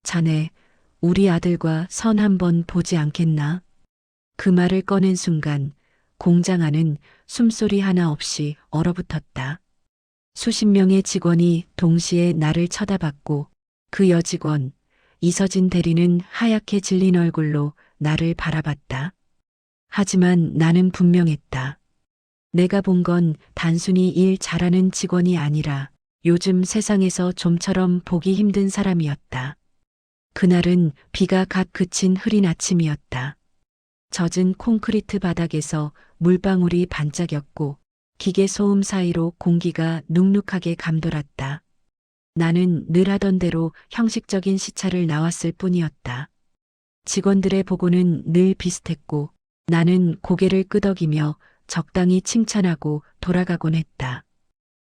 자네, 우리 아들과 선 한번 보지 않겠나? 그 말을 꺼낸 순간 공장 안은 숨소리 하나 없이 얼어붙었다. 수십 명의 직원이 동시에 나를 쳐다봤고 그 여직원, 이서진 대리는 하얗게 질린 얼굴로 나를 바라봤다. 하지만 나는 분명했다. 내가 본 건 단순히 일 잘하는 직원이 아니라 요즘 세상에서 좀처럼 보기 힘든 사람이었다. 그날은 비가 갓 그친 흐린 아침이었다. 젖은 콘크리트 바닥에서 물방울이 반짝였고 기계 소음 사이로 공기가 눅눅하게 감돌았다. 나는 늘 하던 대로 형식적인 시차를 나왔을 뿐이었다. 직원들의 보고는 늘 비슷했고 나는 고개를 끄덕이며 적당히 칭찬하고 돌아가곤 했다.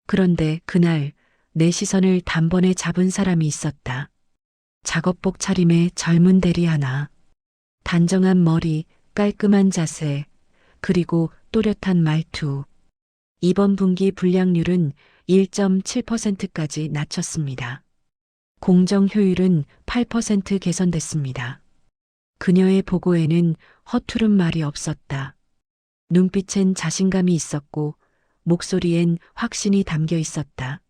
그런데 그날 내 시선을 단번에 잡은 사람이 있었다. 작업복 차림의 젊은 대리 하나. 단정한 머리, 깔끔한 자세, 그리고 또렷한 말투. 이번 분기 불량률은 1.7%까지 낮췄습니다. 공정 효율은 8% 개선됐습니다. 그녀의 보고에는 허투른 말이 없었다. 눈빛엔 자신감이 있었고 목소리엔 확신이 담겨 있었다.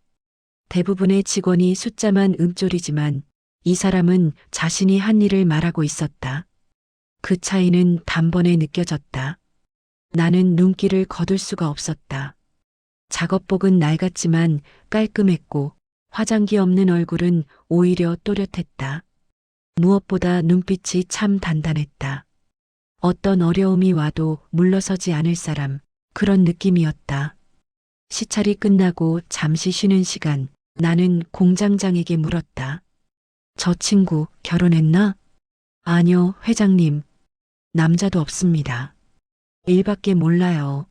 대부분의 직원이 숫자만 음졸이지만 이 사람은 자신이 한 일을 말하고 있었다. 그 차이는 단번에 느껴졌다. 나는 눈길을 거둘 수가 없었다. 작업복은 낡았지만 깔끔했고 화장기 없는 얼굴은 오히려 또렷했다. 무엇보다 눈빛이 참 단단했다. 어떤 어려움이 와도 물러서지 않을 사람, 그런 느낌이었다. 시찰이 끝나고 잠시 쉬는 시간, 나는 공장장에게 물었다. 저 친구 결혼했나? 아니요, 회장님. 남자도 없습니다. 일밖에 몰라요.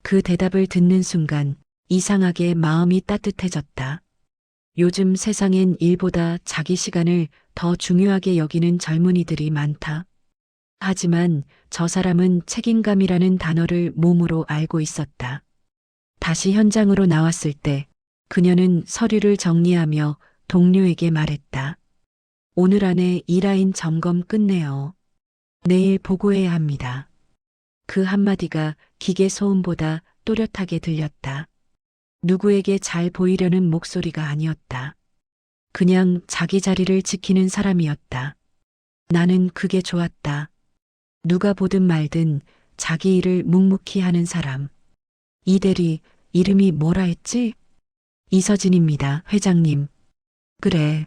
그 대답을 듣는 순간 이상하게 마음이 따뜻해졌다. 요즘 세상엔 일보다 자기 시간을 더 중요하게 여기는 젊은이들이 많다. 하지만 저 사람은 책임감이라는 단어를 몸으로 알고 있었다. 다시 현장으로 나왔을 때 그녀는 서류를 정리하며 동료에게 말했다. 오늘 안에 이라인 점검 끝내요. 내일 보고해야 합니다. 그 한마디가 기계 소음보다 또렷하게 들렸다. 누구에게 잘 보이려는 목소리가 아니었다. 그냥 자기 자리를 지키는 사람이었다. 나는 그게 좋았다. 누가 보든 말든 자기 일을 묵묵히 하는 사람. 이 대리, 이름이 뭐라 했지? 이서진입니다, 회장님. 그래.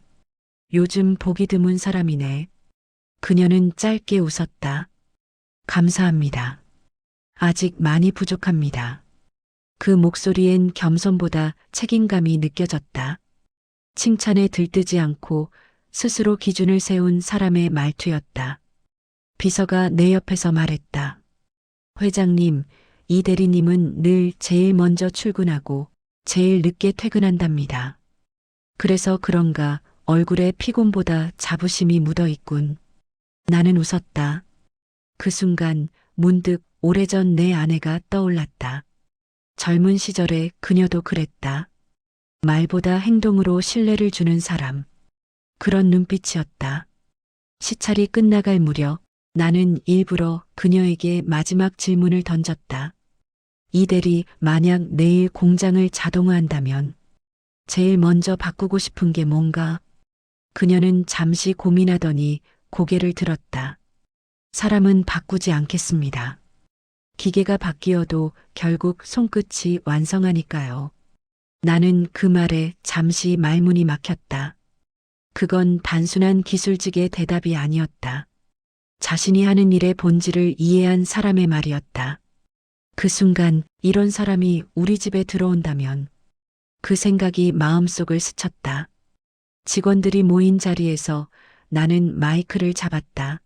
요즘 보기 드문 사람이네. 그녀는 짧게 웃었다. 감사합니다. 아직 많이 부족합니다. 그 목소리엔 겸손보다 책임감이 느껴졌다. 칭찬에 들뜨지 않고 스스로 기준을 세운 사람의 말투였다. 비서가 내 옆에서 말했다. 회장님, 이 대리님은 늘 제일 먼저 출근하고 제일 늦게 퇴근한답니다. 그래서 그런가 얼굴에 피곤보다 자부심이 묻어 있군. 나는 웃었다. 그 순간 문득 오래전 내 아내가 떠올랐다. 젊은 시절에 그녀도 그랬다. 말보다 행동으로 신뢰를 주는 사람. 그런 눈빛이었다. 시찰이 끝나갈 무렵 나는 일부러 그녀에게 마지막 질문을 던졌다. 이 대리 만약 내일 공장을 자동화한다면 제일 먼저 바꾸고 싶은 게 뭔가? 그녀는 잠시 고민하더니 고개를 들었다. 사람은 바꾸지 않겠습니다. 기계가 바뀌어도 결국 손끝이 완성하니까요. 나는 그 말에 잠시 말문이 막혔다. 그건 단순한 기술직의 대답이 아니었다. 자신이 하는 일의 본질을 이해한 사람의 말이었다. 그 순간 이런 사람이 우리 집에 들어온다면 그 생각이 마음속을 스쳤다. 직원들이 모인 자리에서 나는 마이크를 잡았다.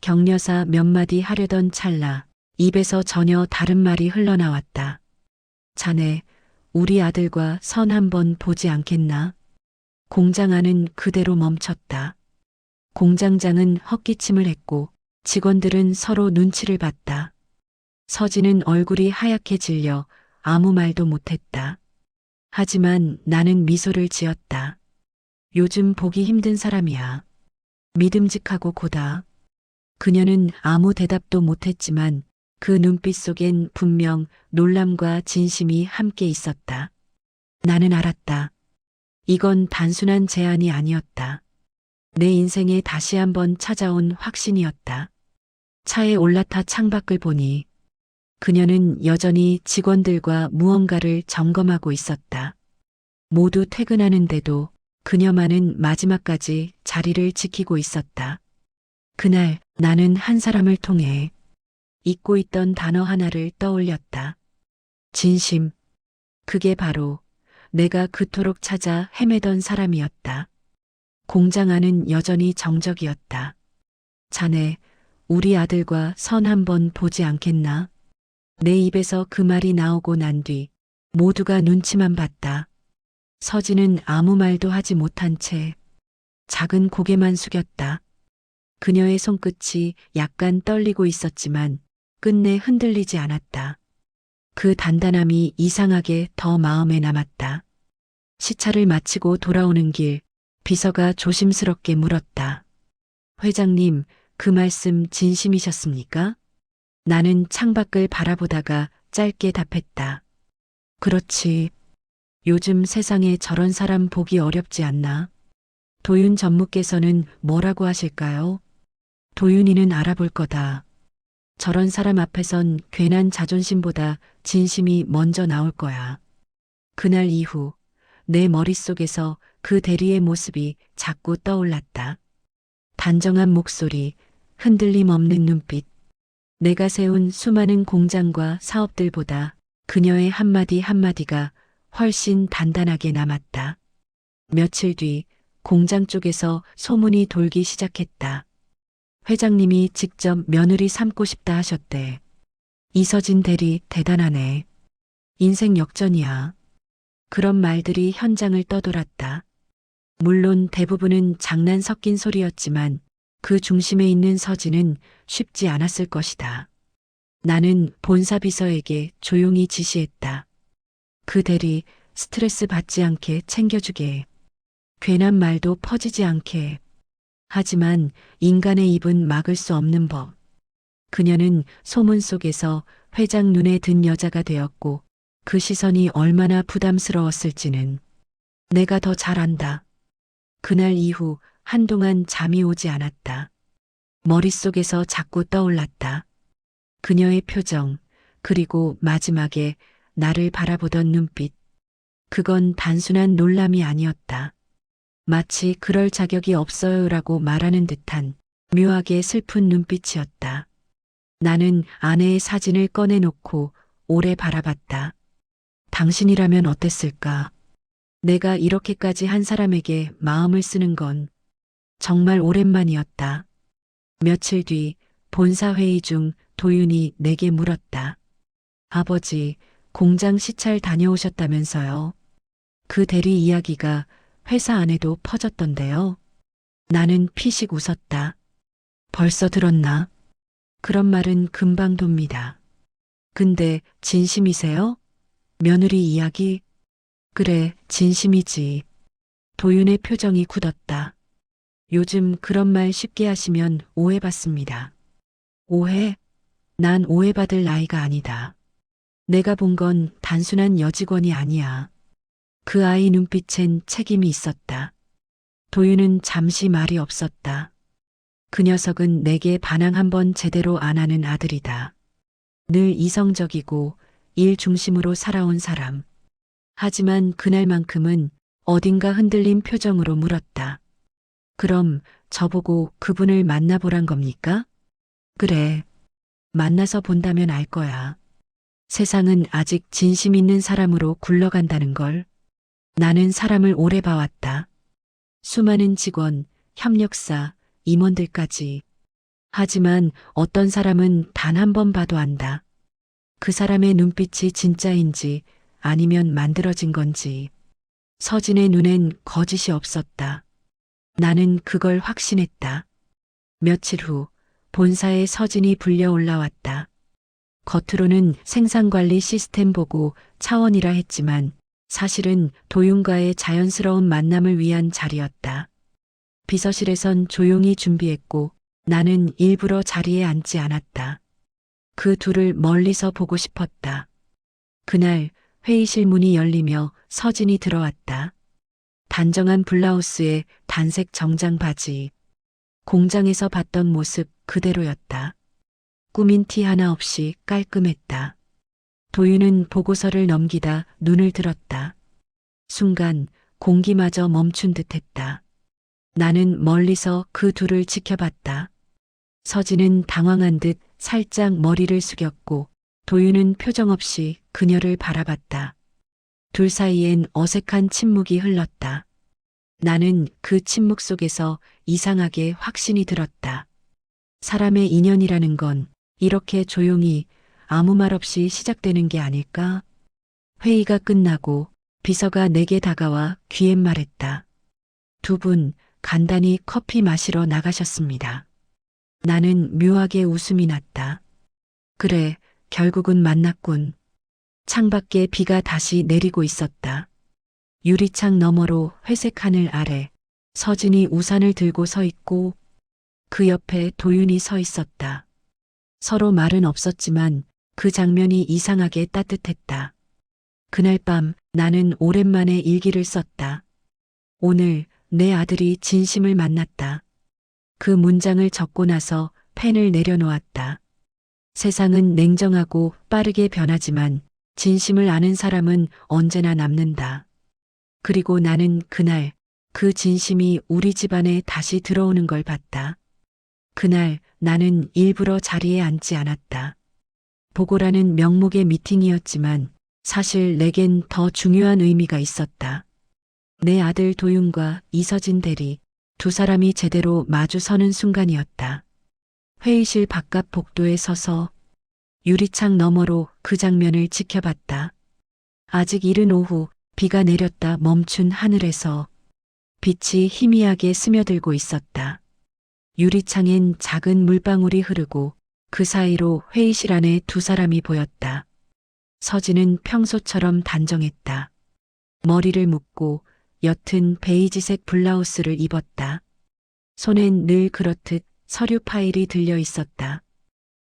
격려사 몇 마디 하려던 찰나 입에서 전혀 다른 말이 흘러나왔다. 자네, 우리 아들과 선 한번 보지 않겠나? 공장 안은 그대로 멈췄다. 공장장은 헛기침을 했고 직원들은 서로 눈치를 봤다. 서진은 얼굴이 하얗게 질려 아무 말도 못했다. 하지만 나는 미소를 지었다. 요즘 보기 힘든 사람이야. 믿음직하고 고다. 그녀는 아무 대답도 못했지만 그 눈빛 속엔 분명 놀람과 진심이 함께 있었다. 나는 알았다. 이건 단순한 제안이 아니었다. 내 인생에 다시 한번 찾아온 확신이었다. 차에 올라타 창밖을 보니 그녀는 여전히 직원들과 무언가를 점검하고 있었다. 모두 퇴근하는데도 그녀만은 마지막까지 자리를 지키고 있었다. 그날 나는 한 사람을 통해 잊고 있던 단어 하나를 떠올렸다. 진심. 그게 바로 내가 그토록 찾아 헤매던 사람이었다. 공장 안은 여전히 정적이었다. 자네, 우리 아들과 선 한번 보지 않겠나? 내 입에서 그 말이 나오고 난 뒤 모두가 눈치만 봤다. 서진은 아무 말도 하지 못한 채 작은 고개만 숙였다. 그녀의 손끝이 약간 떨리고 있었지만 끝내 흔들리지 않았다. 그 단단함이 이상하게 더 마음에 남았다. 시차를 마치고 돌아오는 길, 비서가 조심스럽게 물었다. 회장님, 그 말씀 진심이셨습니까? 나는 창밖을 바라보다가 짧게 답했다. 그렇지. 요즘 세상에 저런 사람 보기 어렵지 않나? 도윤 전무께서는 뭐라고 하실까요? 도윤이는 알아볼 거다. 저런 사람 앞에선 괜한 자존심보다 진심이 먼저 나올 거야. 그날 이후 내 머릿속에서 그 대리의 모습이 자꾸 떠올랐다. 단정한 목소리, 흔들림 없는 눈빛. 내가 세운 수많은 공장과 사업들보다 그녀의 한마디 한마디가 훨씬 단단하게 남았다. 며칠 뒤 공장 쪽에서 소문이 돌기 시작했다. 회장님이 직접 며느리 삼고 싶다 하셨대. 이서진 대리 대단하네. 인생 역전이야. 그런 말들이 현장을 떠돌았다. 물론 대부분은 장난 섞인 소리였지만 그 중심에 있는 서진은 쉽지 않았을 것이다. 나는 본사 비서에게 조용히 지시했다. 그 대리 스트레스 받지 않게 챙겨주게. 괜한 말도 퍼지지 않게. 하지만 인간의 입은 막을 수 없는 법. 그녀는 소문 속에서 회장 눈에 든 여자가 되었고 그 시선이 얼마나 부담스러웠을지는 내가 더 잘 안다. 그날 이후 한동안 잠이 오지 않았다. 머릿속에서 자꾸 떠올랐다. 그녀의 표정, 그리고 마지막에 나를 바라보던 눈빛. 그건 단순한 놀람이 아니었다. 마치 그럴 자격이 없어요라고 말하는 듯한 묘하게 슬픈 눈빛이었다. 나는 아내의 사진을 꺼내놓고 오래 바라봤다. 당신이라면 어땠을까? 내가 이렇게까지 한 사람에게 마음을 쓰는 건 정말 오랜만이었다. 며칠 뒤 본사 회의 중 도윤이 내게 물었다. 아버지, 공장 시찰 다녀오셨다면서요? 그 대리 이야기가 회사 안에도 퍼졌던데요. 나는 피식 웃었다. 벌써 들었나? 그런 말은 금방 돕니다. 근데 진심이세요? 며느리 이야기? 그래, 진심이지. 도윤의 표정이 굳었다. 요즘 그런 말 쉽게 하시면 오해받습니다. 오해? 난 오해받을 나이가 아니다. 내가 본 건 단순한 여직원이 아니야. 그 아이 눈빛엔 책임이 있었다. 도윤은 잠시 말이 없었다. 그 녀석은 내게 반항 한번 제대로 안 하는 아들이다. 늘 이성적이고 일 중심으로 살아온 사람. 하지만 그날만큼은 어딘가 흔들린 표정으로 물었다. 그럼 저보고 그분을 만나보란 겁니까? 그래. 만나서 본다면 알 거야. 세상은 아직 진심 있는 사람으로 굴러간다는 걸. 나는 사람을 오래 봐왔다. 수많은 직원, 협력사, 임원들까지. 하지만 어떤 사람은 단 한 번 봐도 안다. 그 사람의 눈빛이 진짜인지 아니면 만들어진 건지. 서진의 눈엔 거짓이 없었다. 나는 그걸 확신했다. 며칠 후 본사에 서진이 불려 올라왔다. 겉으로는 생산관리 시스템 보고 차원이라 했지만 사실은 도윤과의 자연스러운 만남을 위한 자리였다. 비서실에선 조용히 준비했고 나는 일부러 자리에 앉지 않았다. 그 둘을 멀리서 보고 싶었다. 그날 회의실 문이 열리며 서진이 들어왔다. 단정한 블라우스에 단색 정장 바지. 공장에서 봤던 모습 그대로였다. 꾸민 티 하나 없이 깔끔했다. 도윤은 보고서를 넘기다 눈을 들었다. 순간 공기마저 멈춘 듯했다. 나는 멀리서 그 둘을 지켜봤다. 서진은 당황한 듯 살짝 머리를 숙였고 도윤은 표정 없이 그녀를 바라봤다. 둘 사이엔 어색한 침묵이 흘렀다. 나는 그 침묵 속에서 이상하게 확신이 들었다. 사람의 인연이라는 건 이렇게 조용히 아무 말 없이 시작되는 게 아닐까? 회의가 끝나고 비서가 내게 다가와 귀에 말했다. 두 분 간단히 커피 마시러 나가셨습니다. 나는 묘하게 웃음이 났다. 그래, 결국은 만났군. 창밖에 비가 다시 내리고 있었다. 유리창 너머로 회색 하늘 아래 서진이 우산을 들고 서 있고 그 옆에 도윤이 서 있었다. 서로 말은 없었지만 그 장면이 이상하게 따뜻했다. 그날 밤 나는 오랜만에 일기를 썼다. 오늘 내 아들이 진심을 만났다. 그 문장을 적고 나서 펜을 내려놓았다. 세상은 냉정하고 빠르게 변하지만 진심을 아는 사람은 언제나 남는다. 그리고 나는 그날 그 진심이 우리 집안에 다시 들어오는 걸 봤다. 그날 나는 일부러 자리에 앉지 않았다. 보고라는 명목의 미팅이었지만 사실 내겐 더 중요한 의미가 있었다. 내 아들 도윤과 이서진 대리 두 사람이 제대로 마주 서는 순간이었다. 회의실 바깥 복도에 서서 유리창 너머로 그 장면을 지켜봤다. 아직 이른 오후 비가 내렸다 멈춘 하늘에서 빛이 희미하게 스며들고 있었다. 유리창엔 작은 물방울이 흐르고 그 사이로 회의실 안에 두 사람이 보였다. 서진은 평소처럼 단정했다. 머리를 묶고 옅은 베이지색 블라우스를 입었다. 손엔 늘 그렇듯 서류 파일이 들려 있었다.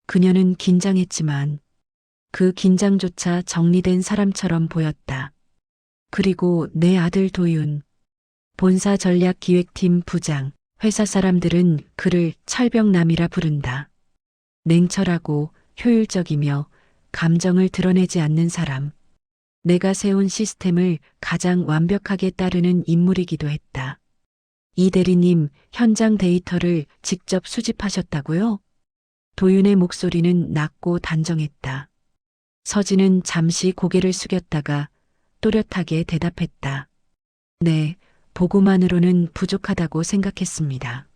그녀는 긴장했지만 그 긴장조차 정리된 사람처럼 보였다. 그리고 내 아들 도윤, 본사 전략기획팀 부장, 회사 사람들은 그를 철벽남이라 부른다. 냉철하고 효율적이며 감정을 드러내지 않는 사람. 내가 세운 시스템을 가장 완벽하게 따르는 인물이기도 했다. 이 대리님, 현장 데이터를 직접 수집하셨다고요? 도윤의 목소리는 낮고 단정했다. 서진은 잠시 고개를 숙였다가 또렷하게 대답했다. 네, 보고만으로는 부족하다고 생각했습니다.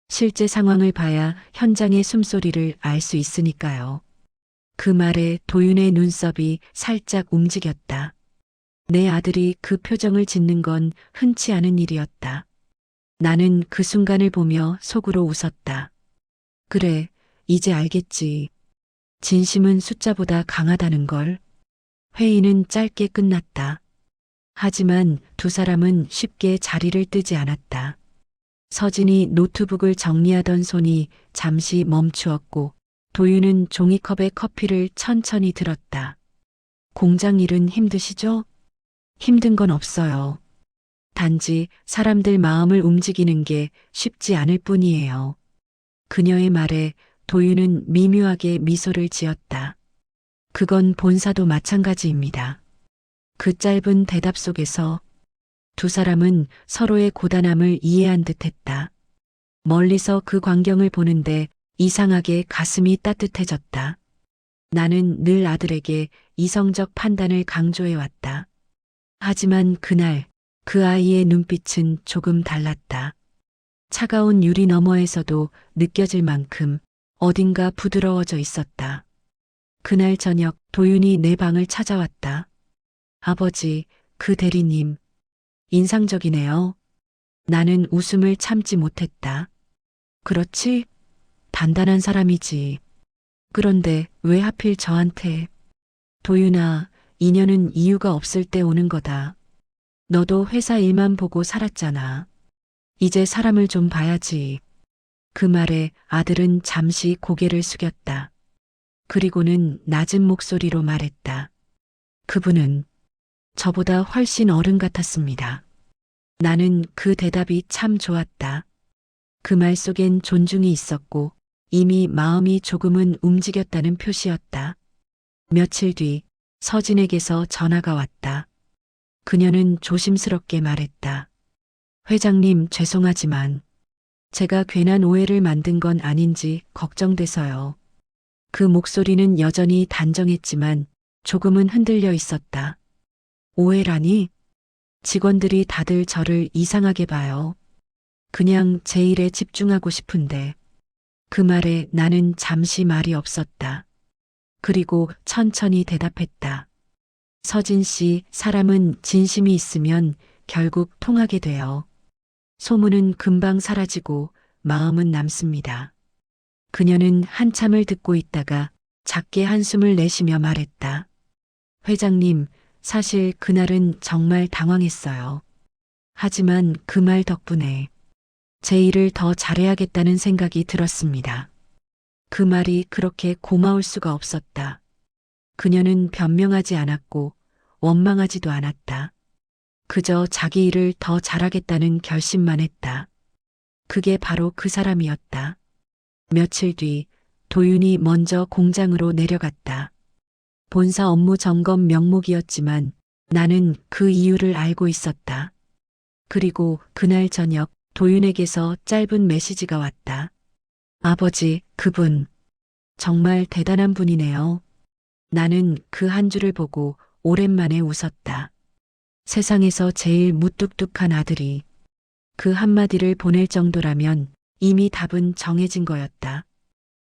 실제 상황을 봐야 현장의 숨소리를 알 수 있으니까요. 그 말에 도윤의 눈썹이 살짝 움직였다. 내 아들이 그 표정을 짓는 건 흔치 않은 일이었다. 나는 그 순간을 보며 속으로 웃었다. 그래, 이제 알겠지. 진심은 숫자보다 강하다는 걸. 회의는 짧게 끝났다. 하지만 두 사람은 쉽게 자리를 뜨지 않았다. 서진이 노트북을 정리하던 손이 잠시 멈추었고 도윤은 종이컵에 커피를 천천히 들었다. 공장 일은 힘드시죠? 힘든 건 없어요. 단지 사람들 마음을 움직이는 게 쉽지 않을 뿐이에요. 그녀의 말에 도윤은 미묘하게 미소를 지었다. 그건 본사도 마찬가지입니다. 그 짧은 대답 속에서 두 사람은 서로의 고단함을 이해한 듯했다. 멀리서 그 광경을 보는데 이상하게 가슴이 따뜻해졌다. 나는 늘 아들에게 이성적 판단을 강조해왔다. 하지만 그날 그 아이의 눈빛은 조금 달랐다. 차가운 유리 너머에서도 느껴질 만큼 어딘가 부드러워져 있었다. 그날 저녁 도윤이 내 방을 찾아왔다. 아버지, 그 대리님. 인상적이네요. 나는 웃음을 참지 못했다. 그렇지? 단단한 사람이지. 그런데 왜 하필 저한테? 도윤아, 인연은 이유가 없을 때 오는 거다. 너도 회사 일만 보고 살았잖아. 이제 사람을 좀 봐야지. 그 말에 아들은 잠시 고개를 숙였다. 그리고는 낮은 목소리로 말했다. 그분은 저보다 훨씬 어른 같았습니다. 나는 그 대답이 참 좋았다. 그 말 속엔 존중이 있었고 이미 마음이 조금은 움직였다는 표시였다. 며칠 뒤 서진에게서 전화가 왔다. 그녀는 조심스럽게 말했다. 회장님, 죄송하지만 제가 괜한 오해를 만든 건 아닌지 걱정돼서요. 그 목소리는 여전히 단정했지만 조금은 흔들려 있었다. 오해라니? 직원들이 다들 저를 이상하게 봐요. 그냥 제 일에 집중하고 싶은데. 그 말에 나는 잠시 말이 없었다. 그리고 천천히 대답했다. 서진 씨, 사람은 진심이 있으면 결국 통하게 돼요. 소문은 금방 사라지고 마음은 남습니다. 그녀는 한참을 듣고 있다가 작게 한숨을 내쉬며 말했다. 회장님, 사실 그날은 정말 당황했어요. 하지만 그 말 덕분에 제 일을 더 잘해야겠다는 생각이 들었습니다. 그 말이 그렇게 고마울 수가 없었다. 그녀는 변명하지 않았고 원망하지도 않았다. 그저 자기 일을 더 잘하겠다는 결심만 했다. 그게 바로 그 사람이었다. 며칠 뒤 도윤이 먼저 공장으로 내려갔다. 본사 업무 점검 명목이었지만 나는 그 이유를 알고 있었다. 그리고 그날 저녁 도윤에게서 짧은 메시지가 왔다. 아버지, 그분 정말 대단한 분이네요. 나는 그 한 줄을 보고 오랜만에 웃었다. 세상에서 제일 무뚝뚝한 아들이 그 한마디를 보낼 정도라면 이미 답은 정해진 거였다.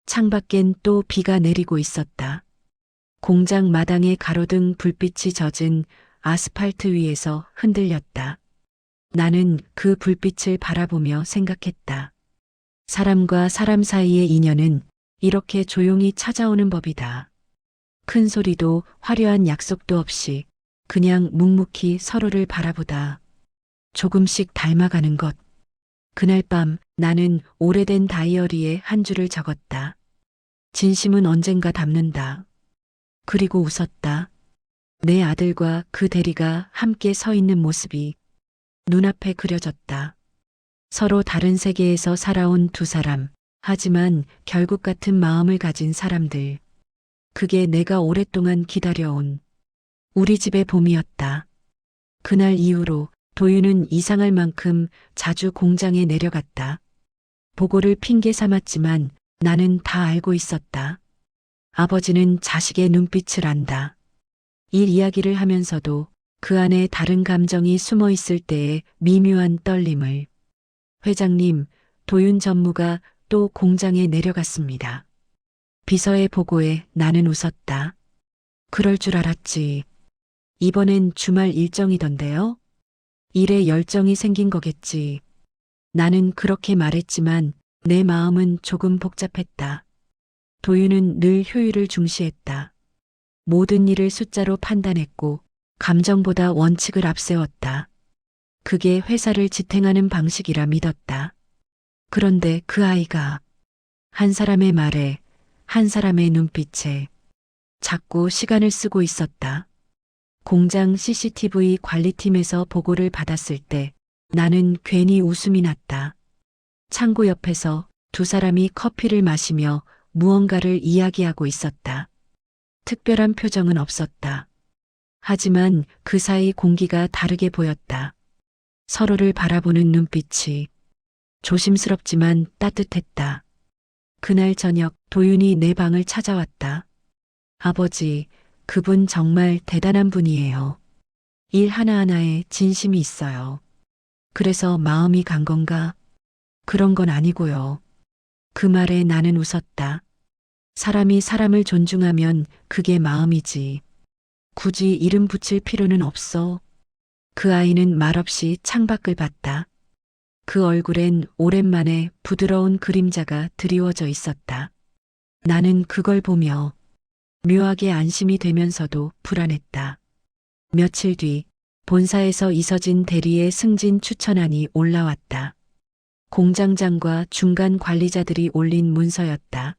창밖엔 또 비가 내리고 있었다. 공장 마당에 가로등 불빛이 젖은 아스팔트 위에서 흔들렸다. 나는 그 불빛을 바라보며 생각했다. 사람과 사람 사이의 인연은 이렇게 조용히 찾아오는 법이다. 큰 소리도 화려한 약속도 없이 그냥 묵묵히 서로를 바라보다 조금씩 닮아가는 것. 그날 밤 나는 오래된 다이어리에 한 줄을 적었다. 진심은 언젠가 닮는다. 그리고 웃었다. 내 아들과 그 대리가 함께 서 있는 모습이 눈앞에 그려졌다. 서로 다른 세계에서 살아온 두 사람, 하지만 결국 같은 마음을 가진 사람들. 그게 내가 오랫동안 기다려온 우리 집의 봄이었다. 그날 이후로 도윤은 이상할 만큼 자주 공장에 내려갔다. 보고를 핑계 삼았지만 나는 다 알고 있었다. 아버지는 자식의 눈빛을 안다. 일 이야기를 하면서도 그 안에 다른 감정이 숨어 있을 때의 미묘한 떨림을. 회장님, 도윤 전무가 또 공장에 내려갔습니다. 비서의 보고에 나는 웃었다. 그럴 줄 알았지. 이번엔 주말 일정이던데요? 일에 열정이 생긴 거겠지. 나는 그렇게 말했지만 내 마음은 조금 복잡했다. 도윤은 늘 효율을 중시했다. 모든 일을 숫자로 판단했고 감정보다 원칙을 앞세웠다. 그게 회사를 지탱하는 방식이라 믿었다. 그런데 그 아이가 한 사람의 말에, 한 사람의 눈빛에 자꾸 시간을 쓰고 있었다. 공장 CCTV 관리팀에서 보고를 받았을 때 나는 괜히 웃음이 났다. 창고 옆에서 두 사람이 커피를 마시며 무언가를 이야기하고 있었다. 특별한 표정은 없었다. 하지만 그 사이 공기가 다르게 보였다. 서로를 바라보는 눈빛이 조심스럽지만 따뜻했다. 그날 저녁 도윤이 내 방을 찾아왔다. 아버지, 그분 정말 대단한 분이에요. 일 하나하나에 진심이 있어요. 그래서 마음이 간 건가? 그런 건 아니고요. 그 말에 나는 웃었다. 사람이 사람을 존중하면 그게 마음이지. 굳이 이름 붙일 필요는 없어. 그 아이는 말없이 창밖을 봤다. 그 얼굴엔 오랜만에 부드러운 그림자가 드리워져 있었다. 나는 그걸 보며 묘하게 안심이 되면서도 불안했다. 며칠 뒤 본사에서 이서진 대리의 승진 추천안이 올라왔다. 공장장과 중간 관리자들이 올린 문서였다.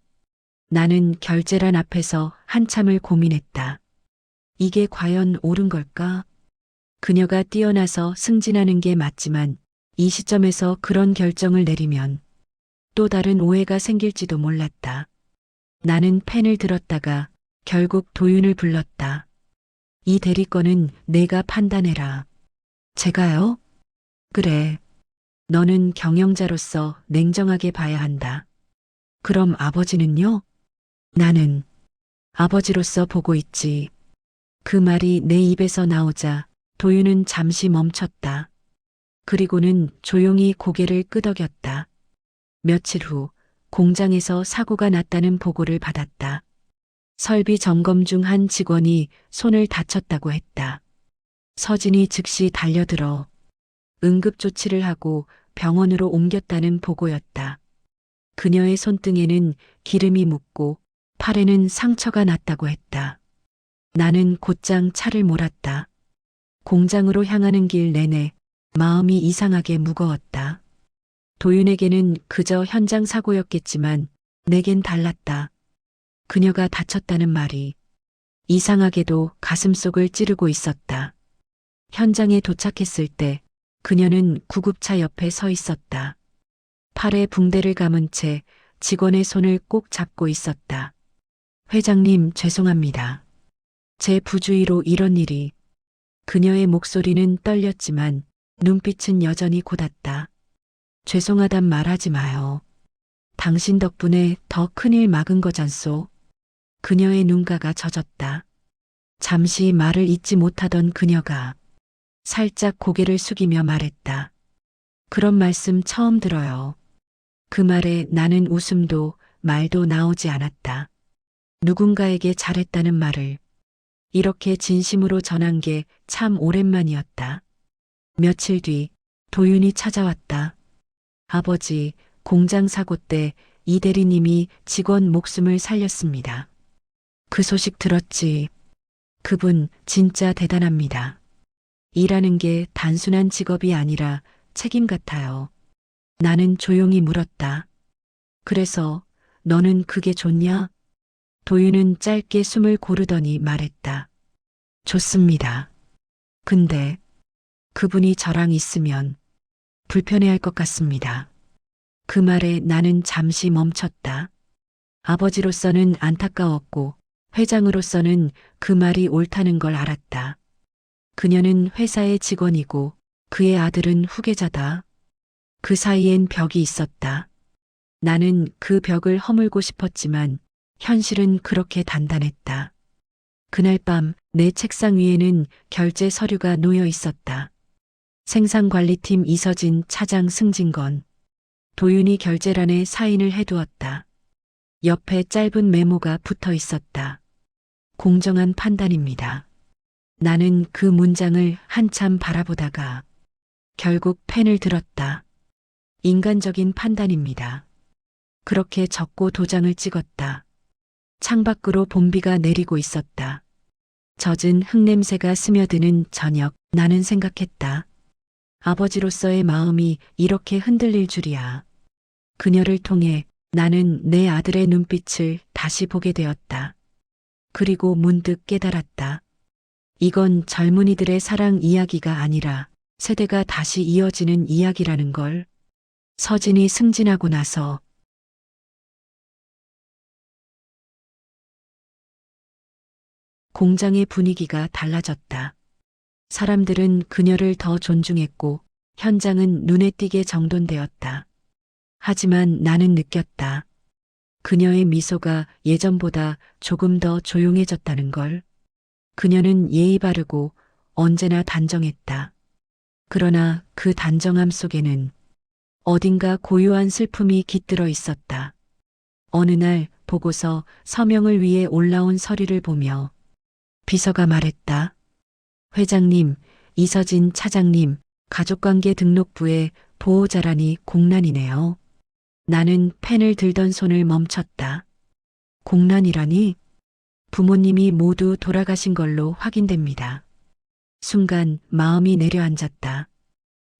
나는 결제란 앞에서 한참을 고민했다. 이게 과연 옳은 걸까? 그녀가 뛰어나서 승진하는 게 맞지만 이 시점에서 그런 결정을 내리면 또 다른 오해가 생길지도 몰랐다. 나는 펜을 들었다가 결국 도윤을 불렀다. 이 대리건은 내가 판단해라. 제가요? 그래. 너는 경영자로서 냉정하게 봐야 한다. 그럼 아버지는요? 나는 아버지로서 보고 있지. 그 말이 내 입에서 나오자 도윤은 잠시 멈췄다. 그리고는 조용히 고개를 끄덕였다. 며칠 후 공장에서 사고가 났다는 보고를 받았다. 설비 점검 중 한 직원이 손을 다쳤다고 했다. 서진이 즉시 달려들어 응급조치를 하고 병원으로 옮겼다는 보고였다. 그녀의 손등에는 기름이 묻고 팔에는 상처가 났다고 했다. 나는 곧장 차를 몰았다. 공장으로 향하는 길 내내 마음이 이상하게 무거웠다. 도윤에게는 그저 현장 사고였겠지만 내겐 달랐다. 그녀가 다쳤다는 말이 이상하게도 가슴속을 찌르고 있었다. 현장에 도착했을 때 그녀는 구급차 옆에 서 있었다. 팔에 붕대를 감은 채 직원의 손을 꼭 잡고 있었다. 회장님, 죄송합니다. 제 부주의로 이런 일이. 그녀의 목소리는 떨렸지만 눈빛은 여전히 곧았다. 죄송하단 말하지 마요. 당신 덕분에 더 큰일 막은 거잖소. 그녀의 눈가가 젖었다. 잠시 말을 잇지 못하던 그녀가 살짝 고개를 숙이며 말했다. 그런 말씀 처음 들어요. 그 말에 나는 웃음도 말도 나오지 않았다. 누군가에게 잘했다는 말을 이렇게 진심으로 전한 게 참 오랜만이었다. 며칠 뒤 도윤이 찾아왔다. 아버지, 공장 사고 때 이 대리님이 직원 목숨을 살렸습니다. 그 소식 들었지. 그분 진짜 대단합니다. 일하는 게 단순한 직업이 아니라 책임 같아요. 나는 조용히 물었다. 그래서 너는 그게 좋냐? 도윤은 짧게 숨을 고르더니 말했다. 좋습니다. 근데 그분이 저랑 있으면 불편해할 것 같습니다. 그 말에 나는 잠시 멈췄다. 아버지로서는 안타까웠고 회장으로서는 그 말이 옳다는 걸 알았다. 그녀는 회사의 직원이고 그의 아들은 후계자다. 그 사이엔 벽이 있었다. 나는 그 벽을 허물고 싶었지만 현실은 그렇게 단단했다. 그날 밤 내 책상 위에는 결제 서류가 놓여 있었다. 생산관리팀 이서진 차장 승진건. 도윤이 결제란에 사인을 해두었다. 옆에 짧은 메모가 붙어 있었다. 공정한 판단입니다. 나는 그 문장을 한참 바라보다가 결국 펜을 들었다. 인간적인 판단입니다. 그렇게 적고 도장을 찍었다. 창밖으로 봄비가 내리고 있었다. 젖은 흙냄새가 스며드는 저녁, 나는 생각했다. 아버지로서의 마음이 이렇게 흔들릴 줄이야. 그녀를 통해 나는 내 아들의 눈빛을 다시 보게 되었다. 그리고 문득 깨달았다. 이건 젊은이들의 사랑 이야기가 아니라 세대가 다시 이어지는 이야기라는 걸. 서진이 승진하고 나서 공장의 분위기가 달라졌다. 사람들은 그녀를 더 존중했고 현장은 눈에 띄게 정돈되었다. 하지만 나는 느꼈다. 그녀의 미소가 예전보다 조금 더 조용해졌다는 걸. 그녀는 예의 바르고 언제나 단정했다. 그러나 그 단정함 속에는 어딘가 고요한 슬픔이 깃들어 있었다. 어느 날 보고서 서명을 위해 올라온 서류를 보며 비서가 말했다. 회장님, 이서진 차장님, 가족관계 등록부에 보호자라니 공란이네요. 나는 펜을 들던 손을 멈췄다. 공란이라니? 부모님이 모두 돌아가신 걸로 확인됩니다. 순간 마음이 내려앉았다.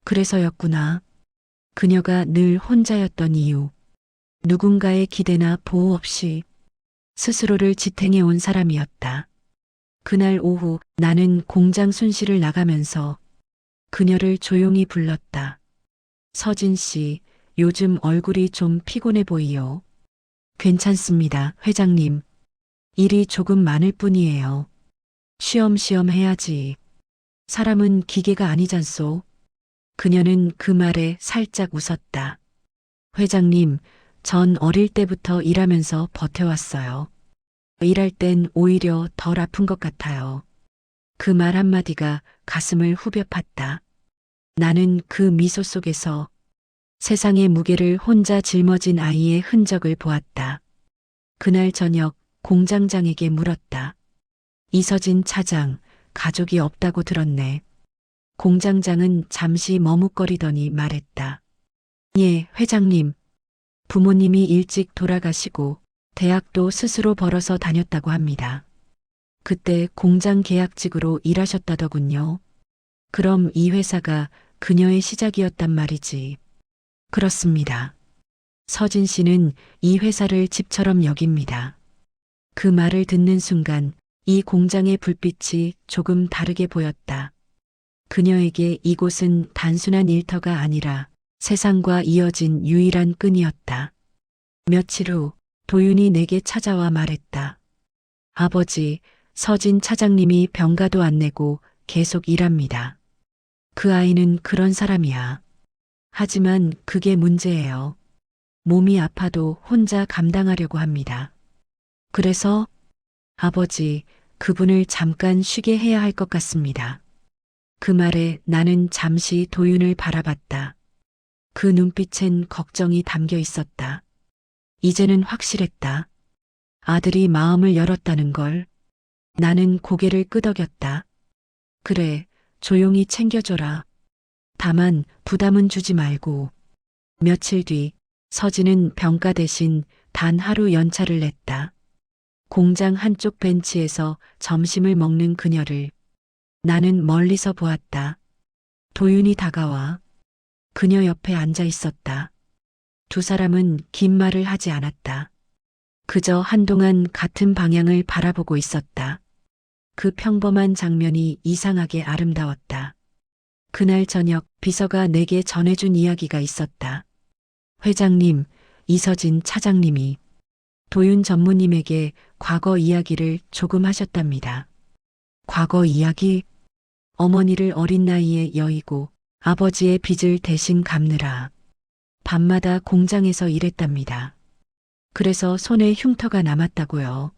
그래서였구나. 그녀가 늘 혼자였던 이유. 누군가의 기대나 보호 없이 스스로를 지탱해 온 사람이었다. 그날 오후 나는 공장 순실을 나가면서 그녀를 조용히 불렀다. 서진 씨, 요즘 얼굴이 좀 피곤해 보이요. 괜찮습니다, 회장님. 일이 조금 많을 뿐이에요. 쉬엄쉬엄 해야지. 사람은 기계가 아니잖소. 그녀는 그 말에 살짝 웃었다. 회장님, 전 어릴 때부터 일하면서 버텨왔어요. 일할 땐 오히려 덜 아픈 것 같아요. 그 말 한마디가 가슴을 후벼 팠다. 나는 그 미소 속에서 세상의 무게를 혼자 짊어진 아이의 흔적을 보았다. 그날 저녁 공장장에게 물었다. 이서진 차장, 가족이 없다고 들었네. 공장장은 잠시 머뭇거리더니 말했다. 예, 회장님. 부모님이 일찍 돌아가시고 대학도 스스로 벌어서 다녔다고 합니다. 그때 공장 계약직으로 일하셨다더군요. 그럼 이 회사가 그녀의 시작이었단 말이지. 그렇습니다. 서진 씨는 이 회사를 집처럼 여깁니다. 그 말을 듣는 순간 이 공장의 불빛이 조금 다르게 보였다. 그녀에게 이곳은 단순한 일터가 아니라 세상과 이어진 유일한 끈이었다. 며칠 후 도윤이 내게 찾아와 말했다. 아버지, 서진 차장님이 병가도 안 내고 계속 일합니다. 그 아이는 그런 사람이야. 하지만 그게 문제예요. 몸이 아파도 혼자 감당하려고 합니다. 그래서 아버지, 그분을 잠깐 쉬게 해야 할 것 같습니다. 그 말에 나는 잠시 도윤을 바라봤다. 그 눈빛엔 걱정이 담겨 있었다. 이제는 확실했다. 아들이 마음을 열었다는 걸. 나는 고개를 끄덕였다. 그래, 조용히 챙겨줘라. 다만 부담은 주지 말고. 며칠 뒤 서진은 병가 대신 단 하루 연차를 냈다. 공장 한쪽 벤치에서 점심을 먹는 그녀를 나는 멀리서 보았다. 도윤이 다가와 그녀 옆에 앉아 있었다. 두 사람은 긴 말을 하지 않았다. 그저 한동안 같은 방향을 바라보고 있었다. 그 평범한 장면이 이상하게 아름다웠다. 그날 저녁 비서가 내게 전해준 이야기가 있었다. 회장님, 이서진 차장님이 도윤 전무님에게 과거 이야기를 조금 하셨답니다. 과거 이야기? 어머니를 어린 나이에 여의고 아버지의 빚을 대신 갚느라 밤마다 공장에서 일했답니다. 그래서 손에 흉터가 남았다고요.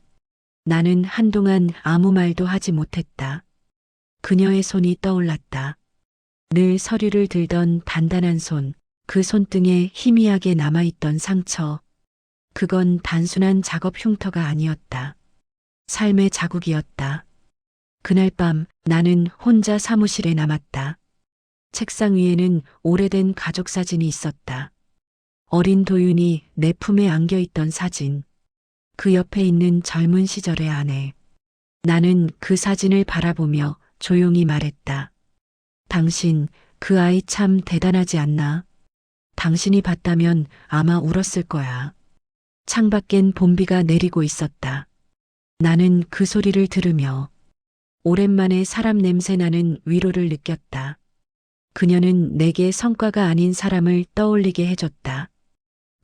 나는 한동안 아무 말도 하지 못했다. 그녀의 손이 떠올랐다. 늘 서류를 들던 단단한 손, 그 손등에 희미하게 남아있던 상처. 그건 단순한 작업 흉터가 아니었다. 삶의 자국이었다. 그날 밤 나는 혼자 사무실에 남았다. 책상 위에는 오래된 가족 사진이 있었다. 어린 도윤이 내 품에 안겨 있던 사진. 그 옆에 있는 젊은 시절의 아내. 나는 그 사진을 바라보며 조용히 말했다. 당신, 그 아이 참 대단하지 않나? 당신이 봤다면 아마 울었을 거야. 창밖엔 봄비가 내리고 있었다. 나는 그 소리를 들으며 오랜만에 사람 냄새 나는 위로를 느꼈다. 그녀는 내게 성과가 아닌 사람을 떠올리게 해줬다.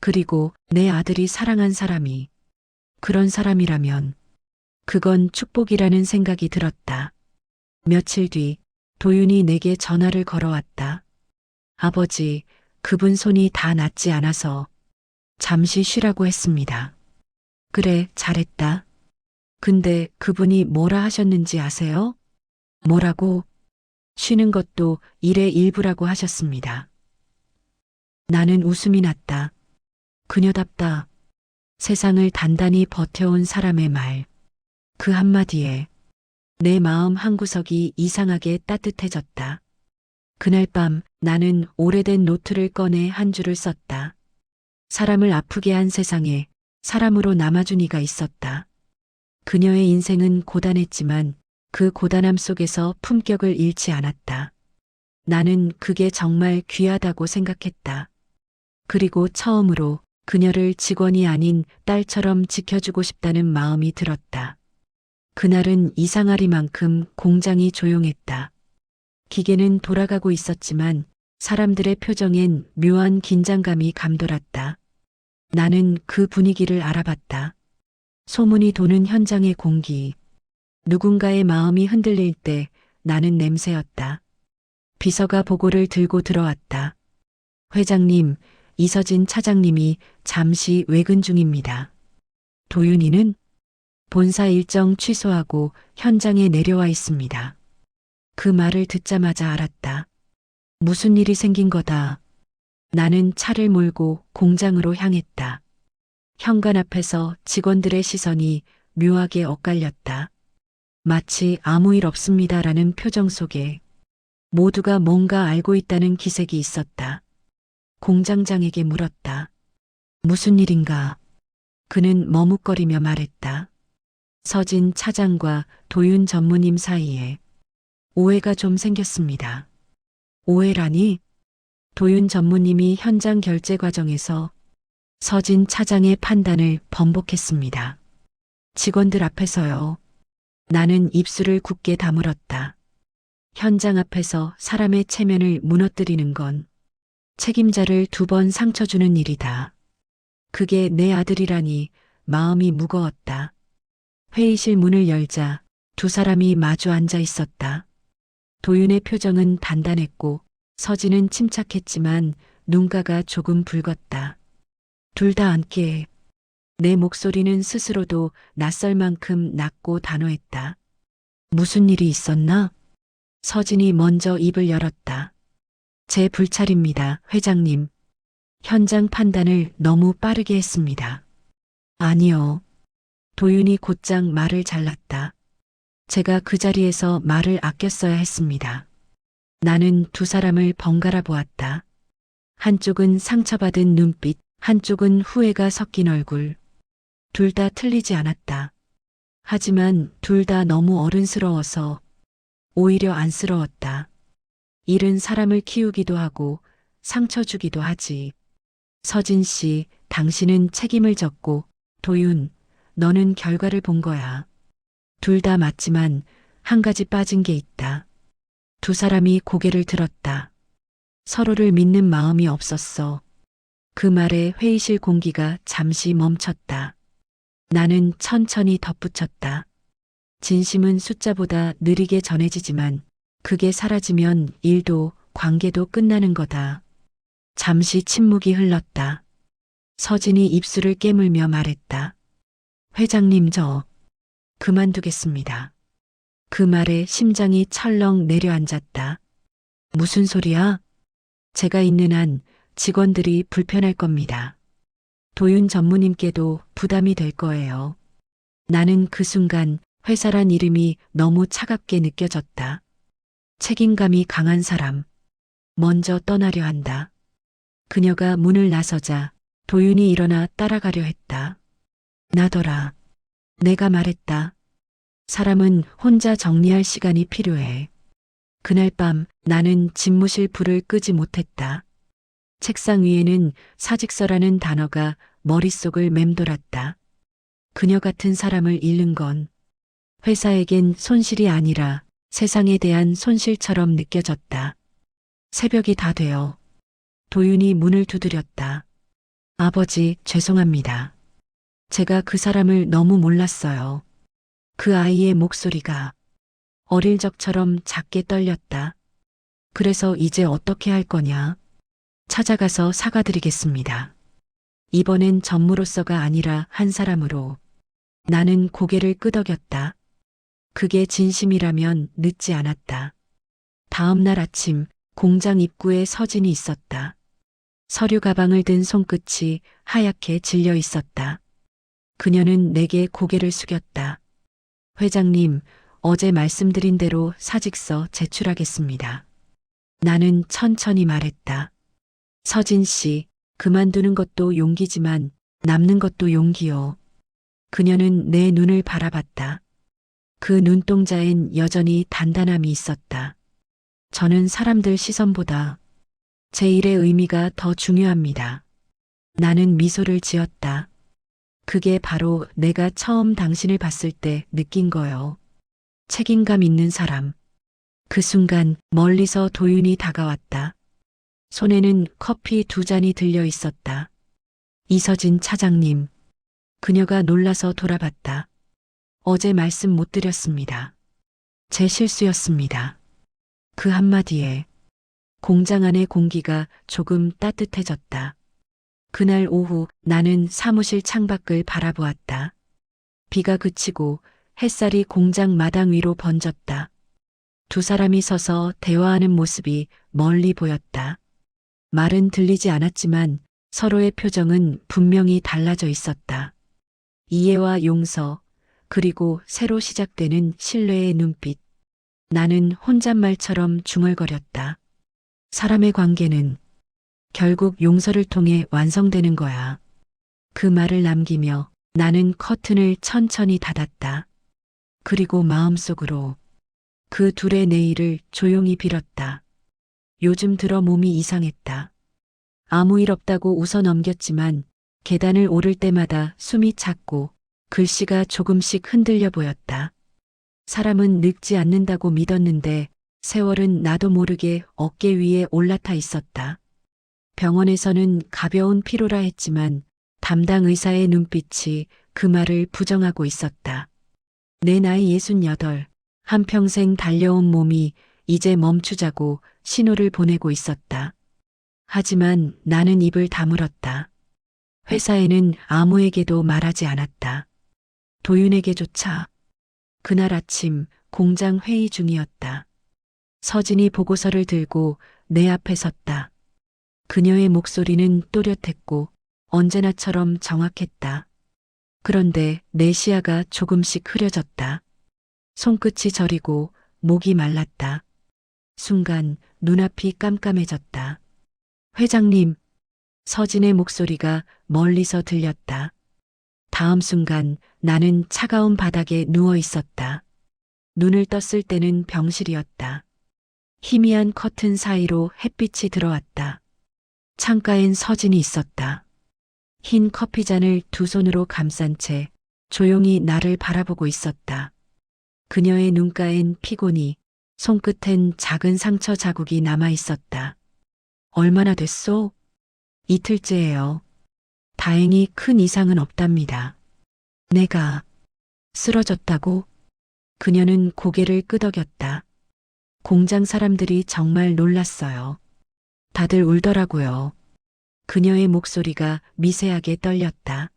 그리고 내 아들이 사랑한 사람이 그런 사람이라면 그건 축복이라는 생각이 들었다. 며칠 뒤 도윤이 내게 전화를 걸어왔다. 아버지, 그분 손이 다 낫지 않아서 잠시 쉬라고 했습니다. 그래, 잘했다. 근데 그분이 뭐라 하셨는지 아세요? 뭐라고? 쉬는 것도 일의 일부라고 하셨습니다. 나는 웃음이 났다. 그녀답다. 세상을 단단히 버텨온 사람의 말. 그 한마디에 내 마음 한구석이 이상하게 따뜻해졌다. 그날 밤 나는 오래된 노트를 꺼내 한 줄을 썼다. 사람을 아프게 한 세상에 사람으로 남아준 이가 있었다. 그녀의 인생은 고단했지만 그 고단함 속에서 품격을 잃지 않았다. 나는 그게 정말 귀하다고 생각했다. 그리고 처음으로 그녀를 직원이 아닌 딸처럼 지켜주고 싶다는 마음이 들었다. 그날은 이상하리만큼 공장이 조용했다. 기계는 돌아가고 있었지만 사람들의 표정엔 묘한 긴장감이 감돌았다. 나는 그 분위기를 알아봤다. 소문이 도는 현장의 공기. 누군가의 마음이 흔들릴 때 나는 냄새였다. 비서가 보고를 들고 들어왔다. 회장님, 이서진 차장님이 잠시 외근 중입니다. 도윤이는 본사 일정 취소하고 현장에 내려와 있습니다. 그 말을 듣자마자 알았다. 무슨 일이 생긴 거다. 나는 차를 몰고 공장으로 향했다. 현관 앞에서 직원들의 시선이 묘하게 엇갈렸다. 마치 아무 일 없습니다라는 표정 속에 모두가 뭔가 알고 있다는 기색이 있었다. 공장장에게 물었다. 무슨 일인가? 그는 머뭇거리며 말했다. 서진 차장과 도윤 전무님 사이에 오해가 좀 생겼습니다. 오해라니? 도윤 전무님이 현장 결제 과정에서 서진 차장의 판단을 번복했습니다. 직원들 앞에서요. 나는 입술을 굳게 다물었다. 현장 앞에서 사람의 체면을 무너뜨리는 건 책임자를 2번 상처 주는 일이다. 그게 내 아들이라니 마음이 무거웠다. 회의실 문을 열자 2사람이 마주 앉아 있었다. 도윤의 표정은 단단했고 서진은 침착했지만 눈가가 조금 붉었다. 둘 다 앉게. 내 목소리는 스스로도 낯설 만큼 낮고 단호했다. 무슨 일이 있었나? 서진이 먼저 입을 열었다. 제 불찰입니다, 회장님. 현장 판단을 너무 빠르게 했습니다. 아니요. 도윤이 곧장 말을 잘랐다. 제가 그 자리에서 말을 아꼈어야 했습니다. 나는 2사람을 번갈아 보았다. 한쪽은 상처받은 눈빛, 한쪽은 후회가 섞인 얼굴. 둘 다 틀리지 않았다. 하지만 둘 다 너무 어른스러워서 오히려 안쓰러웠다. 일은 사람을 키우기도 하고 상처 주기도 하지. 서진 씨, 당신은 책임을 졌고, 도윤, 너는 결과를 본 거야. 둘 다 맞지만 한 가지 빠진 게 있다. 2사람이 고개를 들었다. 서로를 믿는 마음이 없었어. 그 말에 회의실 공기가 잠시 멈췄다. 나는 천천히 덧붙였다. 진심은 숫자보다 느리게 전해지지만 그게 사라지면 일도 관계도 끝나는 거다. 잠시 침묵이 흘렀다. 서진이 입술을 깨물며 말했다. 회장님, 저 그만두겠습니다. 그 말에 심장이 철렁 내려앉았다. 무슨 소리야? 제가 있는 한 직원들이 불편할 겁니다. 도윤 전무님께도 부담이 될 거예요. 나는 그 순간 회사란 이름이 너무 차갑게 느껴졌다. 책임감이 강한 사람. 먼저 떠나려 한다. 그녀가 문을 나서자 도윤이 일어나 따라가려 했다. 나더라. 내가 말했다. 사람은 혼자 정리할 시간이 필요해. 그날 밤 나는 집무실 불을 끄지 못했다. 책상 위에는 사직서라는 단어가 머릿속을 맴돌았다. 그녀 같은 사람을 잃는 건 회사에겐 손실이 아니라 세상에 대한 손실처럼 느껴졌다. 새벽이 다 되어 도윤이 문을 두드렸다. 아버지, 죄송합니다. 제가 그 사람을 너무 몰랐어요. 그 아이의 목소리가 어릴 적처럼 작게 떨렸다. 그래서 이제 어떻게 할 거냐? 찾아가서 사과드리겠습니다. 이번엔 전무로서가 아니라 한 사람으로. 나는 고개를 끄덕였다. 그게 진심이라면 늦지 않았다. 다음 날 아침 공장 입구에 서진이 있었다. 서류 가방을 든 손끝이 하얗게 질려 있었다. 그녀는 내게 고개를 숙였다. 회장님, 어제 말씀드린 대로 사직서 제출하겠습니다. 나는 천천히 말했다. 서진 씨, 그만두는 것도 용기지만 남는 것도 용기요. 그녀는 내 눈을 바라봤다. 그 눈동자엔 여전히 단단함이 있었다. 저는 사람들 시선보다 제 일의 의미가 더 중요합니다. 나는 미소를 지었다. 그게 바로 내가 처음 당신을 봤을 때 느낀 거요. 책임감 있는 사람. 그 순간 멀리서 도윤이 다가왔다. 손에는 커피 2잔이 들려 있었다. 이서진 차장님. 그녀가 놀라서 돌아봤다. 어제 말씀 못 드렸습니다. 제 실수였습니다. 그 한마디에 공장 안의 공기가 조금 따뜻해졌다. 그날 오후 나는 사무실 창밖을 바라보았다. 비가 그치고 햇살이 공장 마당 위로 번졌다. 2사람이 서서 대화하는 모습이 멀리 보였다. 말은 들리지 않았지만 서로의 표정은 분명히 달라져 있었다. 이해와 용서, 그리고 새로 시작되는 신뢰의 눈빛. 나는 혼잣말처럼 중얼거렸다. 사람의 관계는 결국 용서를 통해 완성되는 거야. 그 말을 남기며 나는 커튼을 천천히 닫았다. 그리고 마음속으로 그 둘의 내일을 조용히 빌었다. 요즘 들어 몸이 이상했다. 아무 일 없다고 웃어 넘겼지만 계단을 오를 때마다 숨이 찼고 글씨가 조금씩 흔들려 보였다. 사람은 늙지 않는다고 믿었는데 세월은 나도 모르게 어깨 위에 올라타 있었다. 병원에서는 가벼운 피로라 했지만 담당 의사의 눈빛이 그 말을 부정하고 있었다. 내 나이 68, 한평생 달려온 몸이 이제 멈추자고 신호를 보내고 있었다. 하지만 나는 입을 다물었다. 회사에는 아무에게도 말하지 않았다. 도윤에게조차. 그날 아침 공장 회의 중이었다. 서진이 보고서를 들고 내 앞에 섰다. 그녀의 목소리는 또렷했고 언제나처럼 정확했다. 그런데 내 시야가 조금씩 흐려졌다. 손끝이 저리고 목이 말랐다. 순간 눈앞이 깜깜해졌다. 회장님, 서진의 목소리가 멀리서 들렸다. 다음 순간 나는 차가운 바닥에 누워 있었다. 눈을 떴을 때는 병실이었다. 희미한 커튼 사이로 햇빛이 들어왔다. 창가엔 서진이 있었다. 흰 커피잔을 2손으로 감싼 채 조용히 나를 바라보고 있었다. 그녀의 눈가엔 피곤이, 손끝엔 작은 상처 자국이 남아 있었다. 얼마나 됐소? 이틀째예요. 다행히 큰 이상은 없답니다. 내가 쓰러졌다고? 그녀는 고개를 끄덕였다. 공장 사람들이 정말 놀랐어요. 다들 울더라고요. 그녀의 목소리가 미세하게 떨렸다.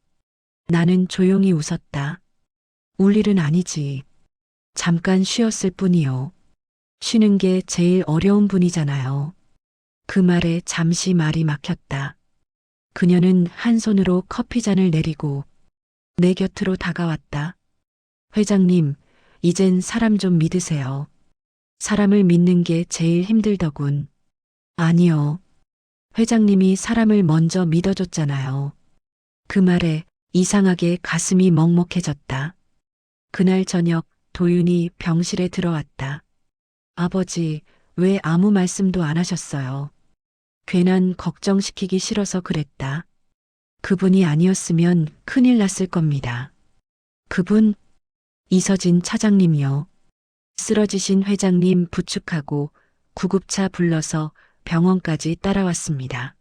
나는 조용히 웃었다. 울 일은 아니지. 잠깐 쉬었을 뿐이요. 쉬는 게 제일 어려운 분이잖아요. 그 말에 잠시 말이 막혔다. 그녀는 한 손으로 커피잔을 내리고 내 곁으로 다가왔다. 회장님, 이젠 사람 좀 믿으세요. 사람을 믿는 게 제일 힘들더군. 아니요. 회장님이 사람을 먼저 믿어줬잖아요. 그 말에 이상하게 가슴이 먹먹해졌다. 그날 저녁 도윤이 병실에 들어왔다. 아버지, 왜 아무 말씀도 안 하셨어요? 괜한 걱정시키기 싫어서 그랬다. 그분이 아니었으면 큰일 났을 겁니다. 그분? 이서진 차장님이요. 쓰러지신 회장님 부축하고 구급차 불러서 병원까지 따라왔습니다.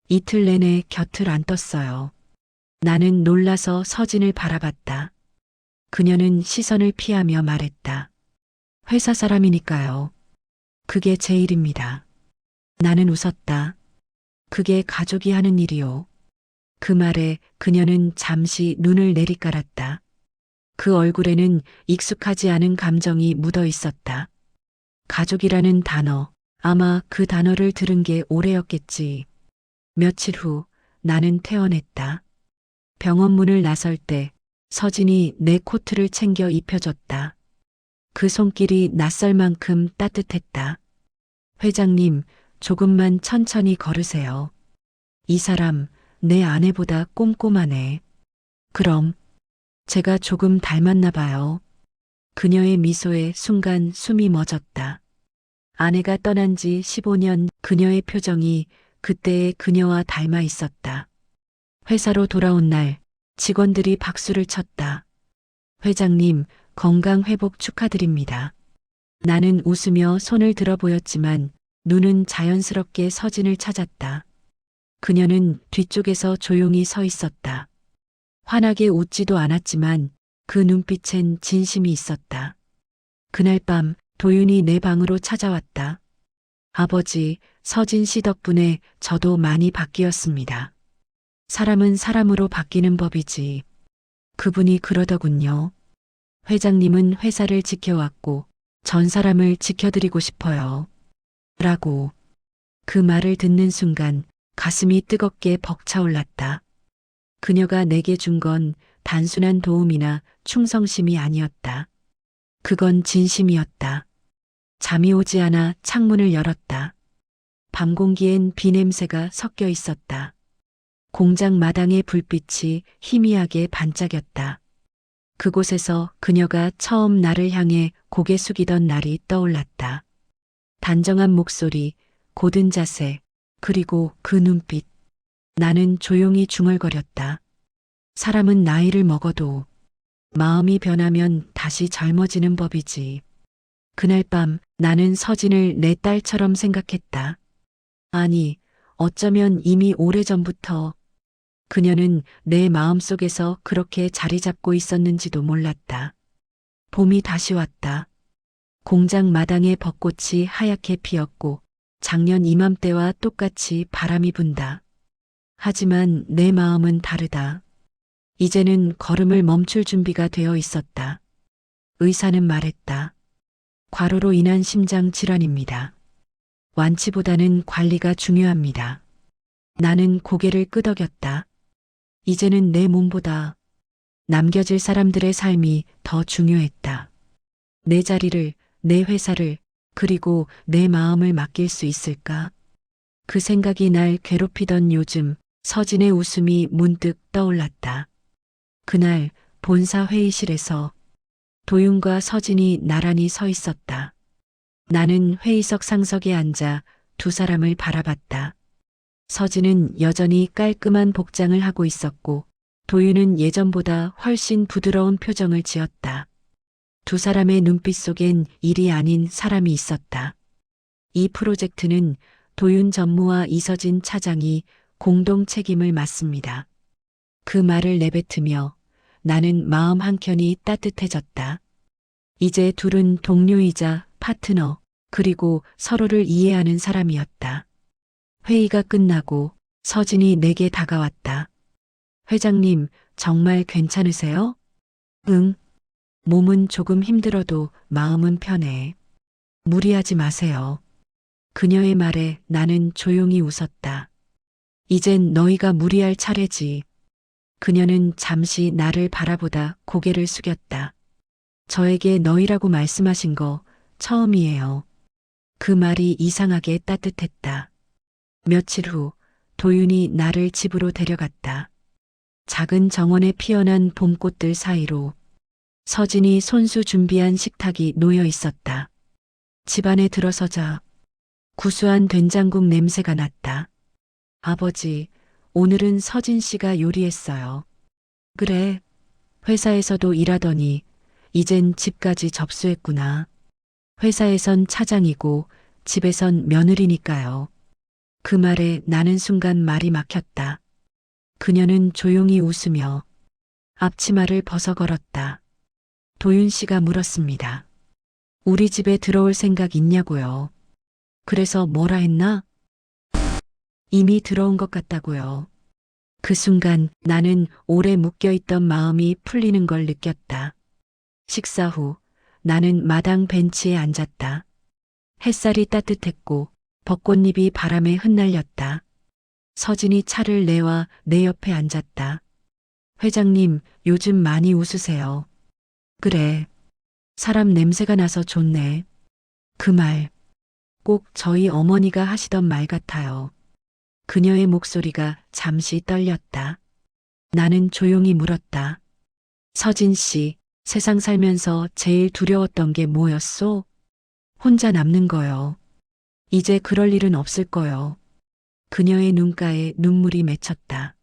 이틀 내내 곁을 안 떴어요. 나는 놀라서 서진을 바라봤다. 그녀는 시선을 피하며 말했다. 회사 사람이니까요. 그게 제 일입니다. 나는 웃었다. 그게 가족이 하는 일이요. 그 말에 그녀는 잠시 눈을 내리깔았다. 그 얼굴에는 익숙하지 않은 감정이 묻어 있었다. 가족이라는 단어, 아마 그 단어를 들은 게 오래였겠지. 며칠 후 나는 퇴원했다. 병원 문을 나설 때 서진이 내 코트를 챙겨 입혀줬다. 그 손길이 낯설 만큼 따뜻했다. 회장님, 조금만 천천히 걸으세요. 이 사람 내 아내보다 꼼꼼하네. 그럼 제가 조금 닮았나 봐요. 그녀의 미소에 순간 숨이 멎었다. 아내가 떠난 지 15년 그녀의 표정이 그때의 그녀와 닮아 있었다. 회사로 돌아온 날 직원들이 박수를 쳤다. 회장님, 건강 회복 축하드립니다. 나는 웃으며 손을 들어 보였지만 눈은 자연스럽게 서진을 찾았다. 그녀는 뒤쪽에서 조용히 서 있었다. 환하게 웃지도 않았지만 그 눈빛엔 진심이 있었다. 그날 밤 도윤이 내 방으로 찾아왔다. 아버지, 서진 씨 덕분에 저도 많이 바뀌었습니다. 사람은 사람으로 바뀌는 법이지. 그분이 그러더군요. 회장님은 회사를 지켜왔고 전 사람을 지켜드리고 싶어요. 라고. 그 말을 듣는 순간 가슴이 뜨겁게 벅차올랐다. 그녀가 내게 준 건 단순한 도움이나 충성심이 아니었다. 그건 진심이었다. 잠이 오지 않아 창문을 열었다. 밤 공기엔 비 냄새가 섞여 있었다. 공장 마당의 불빛이 희미하게 반짝였다. 그곳에서 그녀가 처음 나를 향해 고개 숙이던 날이 떠올랐다. 단정한 목소리, 고든 자세, 그리고 그 눈빛. 나는 조용히 중얼거렸다. 사람은 나이를 먹어도 마음이 변하면 다시 젊어지는 법이지. 그날 밤 나는 서진을 내 딸처럼 생각했다. 아니, 어쩌면 이미 오래전부터 그녀는 내 마음속에서 그렇게 자리 잡고 있었는지도 몰랐다. 봄이 다시 왔다. 공장 마당에 벚꽃이 하얗게 피었고 작년 이맘때와 똑같이 바람이 분다. 하지만 내 마음은 다르다. 이제는 걸음을 멈출 준비가 되어 있었다. 의사는 말했다. 과로로 인한 심장 질환입니다. 완치보다는 관리가 중요합니다. 나는 고개를 끄덕였다. 이제는 내 몸보다 남겨질 사람들의 삶이 더 중요했다. 내 자리를, 내 회사를, 그리고 내 마음을 맡길 수 있을까? 그 생각이 날 괴롭히던 요즘 서진의 웃음이 문득 떠올랐다. 그날 본사 회의실에서 도윤과 서진이 나란히 서 있었다. 나는 회의석 상석에 앉아 두 사람을 바라봤다. 서진은 여전히 깔끔한 복장을 하고 있었고 도윤은 예전보다 훨씬 부드러운 표정을 지었다. 두 사람의 눈빛 속엔 일이 아닌 사람이 있었다. 이 프로젝트는 도윤 전무와 이서진 차장이 공동 책임을 맡습니다. 그 말을 내뱉으며 나는 마음 한켠이 따뜻해졌다. 이제 둘은 동료이자 파트너, 그리고 서로를 이해하는 사람이었다. 회의가 끝나고 서진이 내게 다가왔다. 회장님, 정말 괜찮으세요? 응. 몸은 조금 힘들어도 마음은 편해. 무리하지 마세요. 그녀의 말에 나는 조용히 웃었다. 이젠 너희가 무리할 차례지. 그녀는 잠시 나를 바라보다 고개를 숙였다. 저에게 너희라고 말씀하신 거 처음이에요. 그 말이 이상하게 따뜻했다. 며칠 후 도윤이 나를 집으로 데려갔다. 작은 정원에 피어난 봄꽃들 사이로 서진이 손수 준비한 식탁이 놓여 있었다. 집안에 들어서자 구수한 된장국 냄새가 났다. 아버지, 오늘은 서진 씨가 요리했어요. 그래, 회사에서도 일하더니 이젠 집까지 접수했구나. 회사에선 차장이고 집에선 며느리니까요. 그 말에 나는 순간 말이 막혔다. 그녀는 조용히 웃으며 앞치마를 벗어 걸었다. 도윤 씨가 물었습니다. 우리 집에 들어올 생각 있냐고요. 그래서 뭐라 했나? 이미 들어온 것 같다고요. 그 순간 나는 오래 묶여있던 마음이 풀리는 걸 느꼈다. 식사 후 나는 마당 벤치에 앉았다. 햇살이 따뜻했고 벚꽃잎이 바람에 흩날렸다. 서진이 차를 내와 내 옆에 앉았다. 회장님, 요즘 많이 웃으세요. 그래. 사람 냄새가 나서 좋네. 그 말, 꼭 저희 어머니가 하시던 말 같아요. 그녀의 목소리가 잠시 떨렸다. 나는 조용히 물었다. 서진 씨, 세상 살면서 제일 두려웠던 게 뭐였소? 혼자 남는 거요. 이제 그럴 일은 없을 거요. 그녀의 눈가에 눈물이 맺혔다.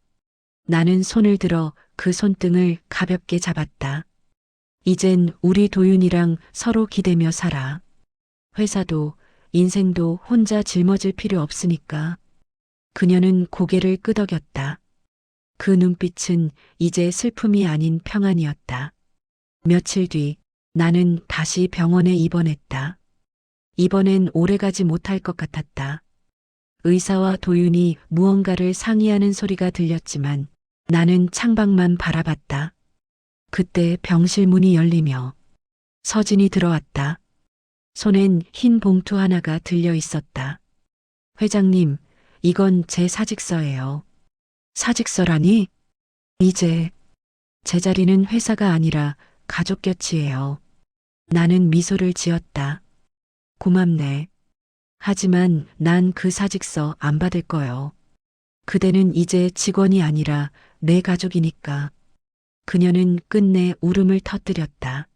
나는 손을 들어 그 손등을 가볍게 잡았다. 이젠 우리 도윤이랑 서로 기대며 살아. 회사도 인생도 혼자 짊어질 필요 없으니까. 그녀는 고개를 끄덕였다. 그 눈빛은 이제 슬픔이 아닌 평안이었다. 며칠 뒤 나는 다시 병원에 입원했다. 이번엔 오래가지 못할 것 같았다. 의사와 도윤이 무언가를 상의하는 소리가 들렸지만 나는 창밖만 바라봤다. 그때 병실 문이 열리며 서진이 들어왔다. 손엔 흰 봉투 하나가 들려 있었다. 회장님, 이건 제 사직서예요. 사직서라니? 이제 제 자리는 회사가 아니라 가족 곁이에요. 나는 미소를 지었다. 고맙네. 하지만 난 그 사직서 안 받을 거요. 그대는 이제 직원이 아니라 내 가족이니까. 그녀는 끝내 울음을 터뜨렸다.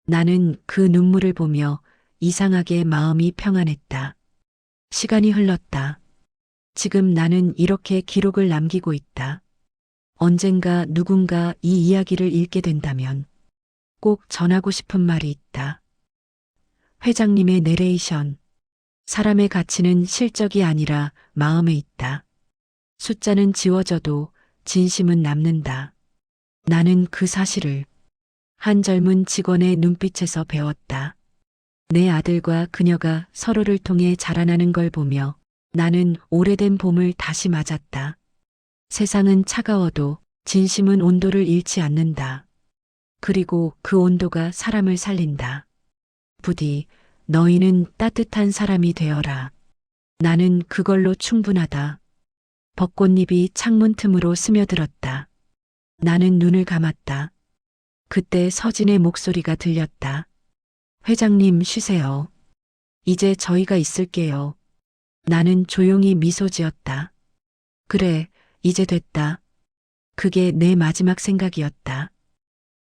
나는 그 눈물을 보며 이상하게 마음이 평안했다. 시간이 흘렀다. 지금 나는 이렇게 기록을 남기고 있다. 언젠가 누군가 이 이야기를 읽게 된다면 꼭 전하고 싶은 말이 있다. 회장님의 내레이션. 사람의 가치는 실적이 아니라 마음에 있다. 숫자는 지워져도 진심은 남는다. 나는 그 사실을 한 젊은 직원의 눈빛에서 배웠다. 내 아들과 그녀가 서로를 통해 자라나는 걸 보며 나는 오래된 봄을 다시 맞았다. 세상은 차가워도 진심은 온도를 잃지 않는다. 그리고 그 온도가 사람을 살린다. 부디 너희는 따뜻한 사람이 되어라. 나는 그걸로 충분하다. 벚꽃잎이 창문 틈으로 스며들었다. 나는 눈을 감았다. 그때 서진의 목소리가 들렸다. 회장님 쉬세요. 이제 저희가 있을게요. 나는 조용히 미소 지었다. 그래, 이제 됐다. 그게 내 마지막 생각이었다.